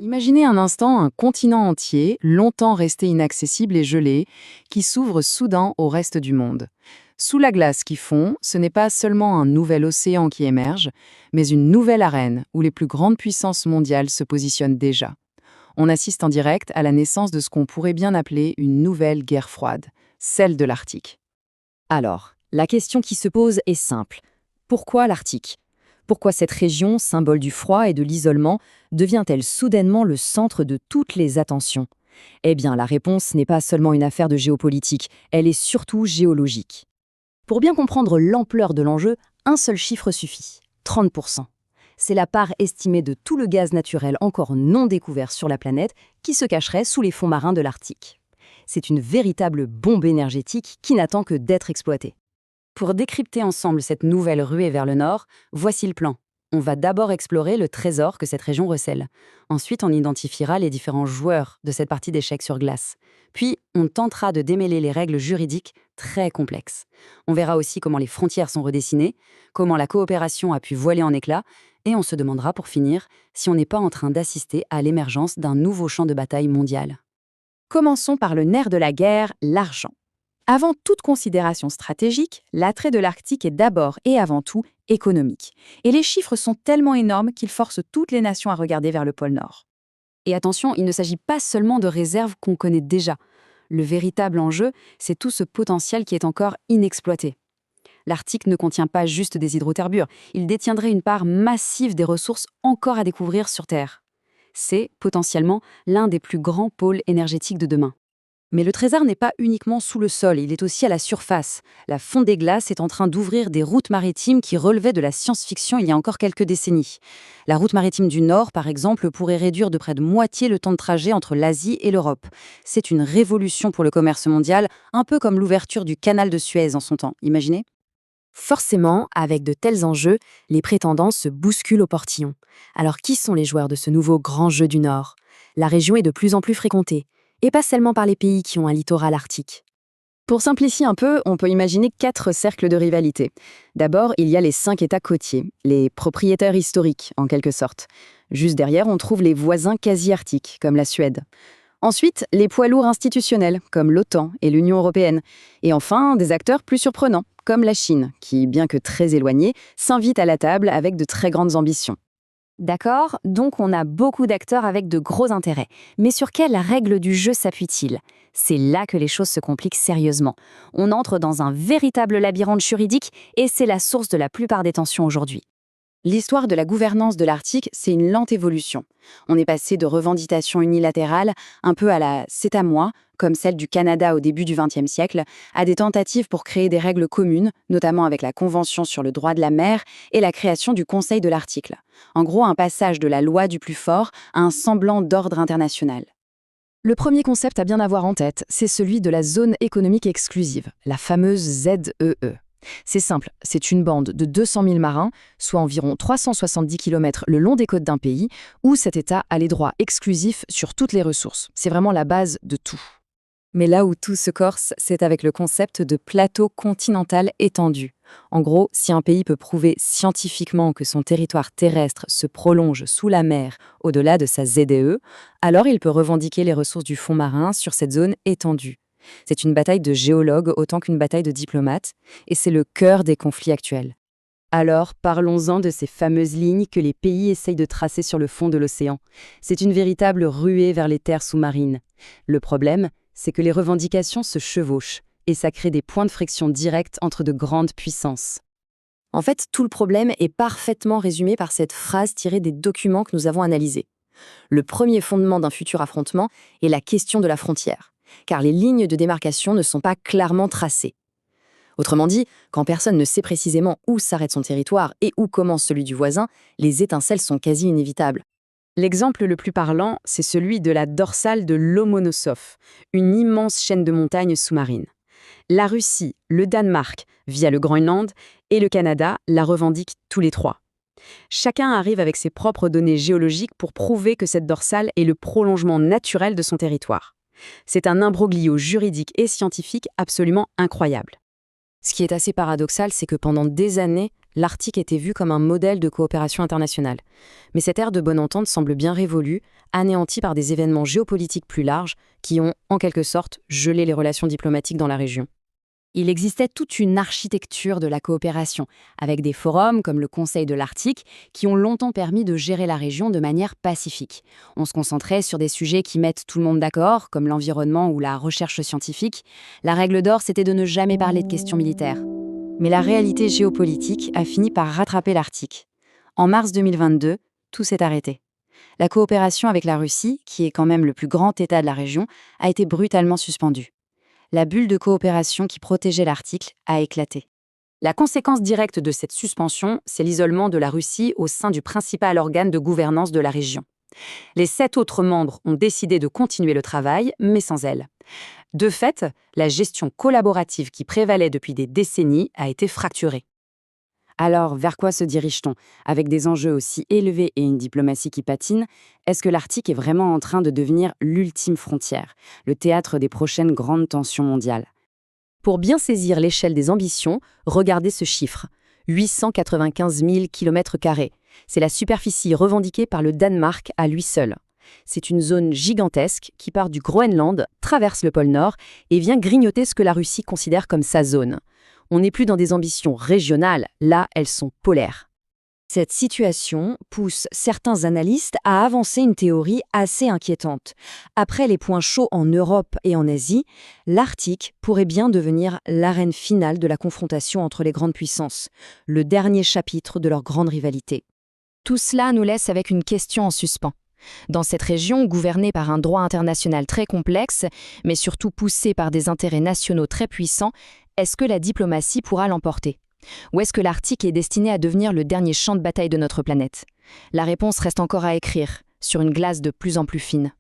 Imaginez un instant un continent entier, longtemps resté inaccessible et gelé, qui s'ouvre soudain au reste du monde. Sous la glace qui fond, ce n'est pas seulement un nouvel océan qui émerge, mais une nouvelle arène où les plus grandes puissances mondiales se positionnent déjà. On assiste en direct à la naissance de ce qu'on pourrait bien appeler une nouvelle guerre froide, celle de l'Arctique. Alors, la question qui se pose est simple. Pourquoi l'Arctique? Pourquoi cette région, symbole du froid et de l'isolement, devient-elle soudainement le centre de toutes les attentions? Eh bien, la réponse n'est pas seulement une affaire de géopolitique, elle est surtout géologique. Pour bien comprendre l'ampleur de l'enjeu, un seul chiffre suffit, 30%. C'est la part estimée de tout le gaz naturel encore non découvert sur la planète qui se cacherait sous les fonds marins de l'Arctique. C'est une véritable bombe énergétique qui n'attend que d'être exploitée. Pour décrypter ensemble cette nouvelle ruée vers le nord, voici le plan. On va d'abord explorer le trésor que cette région recèle. Ensuite, on identifiera les différents joueurs de cette partie d'échecs sur glace. Puis, on tentera de démêler les règles juridiques très complexes. On verra aussi comment les frontières sont redessinées, comment la coopération a pu voiler en éclats, et on se demandera pour finir si on n'est pas en train d'assister à l'émergence d'un nouveau champ de bataille mondial. Commençons par le nerf de la guerre, l'argent. Avant toute considération stratégique, l'attrait de l'Arctique est d'abord et avant tout économique. Et les chiffres sont tellement énormes qu'ils forcent toutes les nations à regarder vers le pôle Nord. Et attention, il ne s'agit pas seulement de réserves qu'on connaît déjà. Le véritable enjeu, c'est tout ce potentiel qui est encore inexploité. L'Arctique ne contient pas juste des hydrocarbures, il détiendrait une part massive des ressources encore à découvrir sur Terre. C'est, potentiellement, l'un des plus grands pôles énergétiques de demain. Mais le trésor n'est pas uniquement sous le sol, il est aussi à la surface. La fonte des glaces est en train d'ouvrir des routes maritimes qui relevaient de la science-fiction il y a encore quelques décennies. La route maritime du Nord, par exemple, pourrait réduire de près de moitié le temps de trajet entre l'Asie et l'Europe. C'est une révolution pour le commerce mondial, un peu comme l'ouverture du canal de Suez en son temps, imaginez? Forcément, avec de tels enjeux, les prétendants se bousculent au portillon. Alors qui sont les joueurs de ce nouveau grand jeu du Nord? La région est de plus en plus fréquentée, et pas seulement par les pays qui ont un littoral arctique. Pour simplifier un peu, on peut imaginer 4 cercles de rivalité. D'abord, il y a les 5 États côtiers, les propriétaires historiques, en quelque sorte. Juste derrière, on trouve les voisins quasi-arctiques, comme la Suède. Ensuite, les poids lourds institutionnels, comme l'OTAN et l'Union européenne. Et enfin, des acteurs plus surprenants, comme la Chine, qui, bien que très éloignée, s'invite à la table avec de très grandes ambitions. D'accord, donc on a beaucoup d'acteurs avec de gros intérêts. Mais sur quelles règles du jeu s'appuient-ils? C'est là que les choses se compliquent sérieusement. On entre dans un véritable labyrinthe juridique et c'est la source de la plupart des tensions aujourd'hui. L'histoire de la gouvernance de l'Arctique, c'est une lente évolution. On est passé de revendications unilatérales, un peu à la «c'est à moi», comme celle du Canada au début du XXe siècle, à des tentatives pour créer des règles communes, notamment avec la Convention sur le droit de la mer et la création du Conseil de l'Arctique. En gros, un passage de la loi du plus fort à un semblant d'ordre international. Le premier concept à bien avoir en tête, c'est celui de la zone économique exclusive, la fameuse ZEE. C'est simple, c'est une bande de 200 000 marins, soit environ 370 km le long des côtes d'un pays, où cet État a les droits exclusifs sur toutes les ressources. C'est vraiment la base de tout. Mais là où tout se corse, c'est avec le concept de plateau continental étendu. En gros, si un pays peut prouver scientifiquement que son territoire terrestre se prolonge sous la mer au-delà de sa ZEE, alors il peut revendiquer les ressources du fond marin sur cette zone étendue. C'est une bataille de géologues autant qu'une bataille de diplomates, et c'est le cœur des conflits actuels. Alors, parlons-en de ces fameuses lignes que les pays essayent de tracer sur le fond de l'océan. C'est une véritable ruée vers les terres sous-marines. Le problème, c'est que les revendications se chevauchent, et ça crée des points de friction directs entre de grandes puissances. En fait, tout le problème est parfaitement résumé par cette phrase tirée des documents que nous avons analysés. Le premier fondement d'un futur affrontement est la question de la frontière, car les lignes de démarcation ne sont pas clairement tracées. Autrement dit, quand personne ne sait précisément où s'arrête son territoire et où commence celui du voisin, les étincelles sont quasi inévitables. L'exemple le plus parlant, c'est celui de la dorsale de Lomonosov, une immense chaîne de montagnes sous-marines. La Russie, le Danemark, via le Groenland, et le Canada la revendiquent tous les trois. Chacun arrive avec ses propres données géologiques pour prouver que cette dorsale est le prolongement naturel de son territoire. C'est un imbroglio juridique et scientifique absolument incroyable. Ce qui est assez paradoxal, c'est que pendant des années, l'Arctique était vu comme un modèle de coopération internationale. Mais cette ère de bonne entente semble bien révolue, anéantie par des événements géopolitiques plus larges qui ont, en quelque sorte, gelé les relations diplomatiques dans la région. Il existait toute une architecture de la coopération, avec des forums comme le Conseil de l'Arctique, qui ont longtemps permis de gérer la région de manière pacifique. On se concentrait sur des sujets qui mettent tout le monde d'accord, comme l'environnement ou la recherche scientifique. La règle d'or, c'était de ne jamais parler de questions militaires. Mais la réalité géopolitique a fini par rattraper l'Arctique. En mars 2022, tout s'est arrêté. La coopération avec la Russie, qui est quand même le plus grand État de la région, a été brutalement suspendue. La bulle de coopération qui protégeait l'Arctique a éclaté. La conséquence directe de cette suspension, c'est l'isolement de la Russie au sein du principal organe de gouvernance de la région. Les 7 autres membres ont décidé de continuer le travail, mais sans elle. De fait, la gestion collaborative qui prévalait depuis des décennies a été fracturée. Alors, vers quoi se dirige-t-on? Avec des enjeux aussi élevés et une diplomatie qui patine, est-ce que l'Arctique est vraiment en train de devenir l'ultime frontière, le théâtre des prochaines grandes tensions mondiales? Pour bien saisir l'échelle des ambitions, regardez ce chiffre. 895 000 km². C'est la superficie revendiquée par le Danemark à lui seul. C'est une zone gigantesque qui part du Groenland, traverse le pôle Nord et vient grignoter ce que la Russie considère comme sa zone. On n'est plus dans des ambitions régionales, là elles sont polaires. Cette situation pousse certains analystes à avancer une théorie assez inquiétante. Après les points chauds en Europe et en Asie, l'Arctique pourrait bien devenir l'arène finale de la confrontation entre les grandes puissances, le dernier chapitre de leur grande rivalité. Tout cela nous laisse avec une question en suspens. Dans cette région, gouvernée par un droit international très complexe, mais surtout poussée par des intérêts nationaux très puissants, est-ce que la diplomatie pourra l'emporter? Ou est-ce que l'Arctique est destiné à devenir le dernier champ de bataille de notre planète? La réponse reste encore à écrire, sur une glace de plus en plus fine.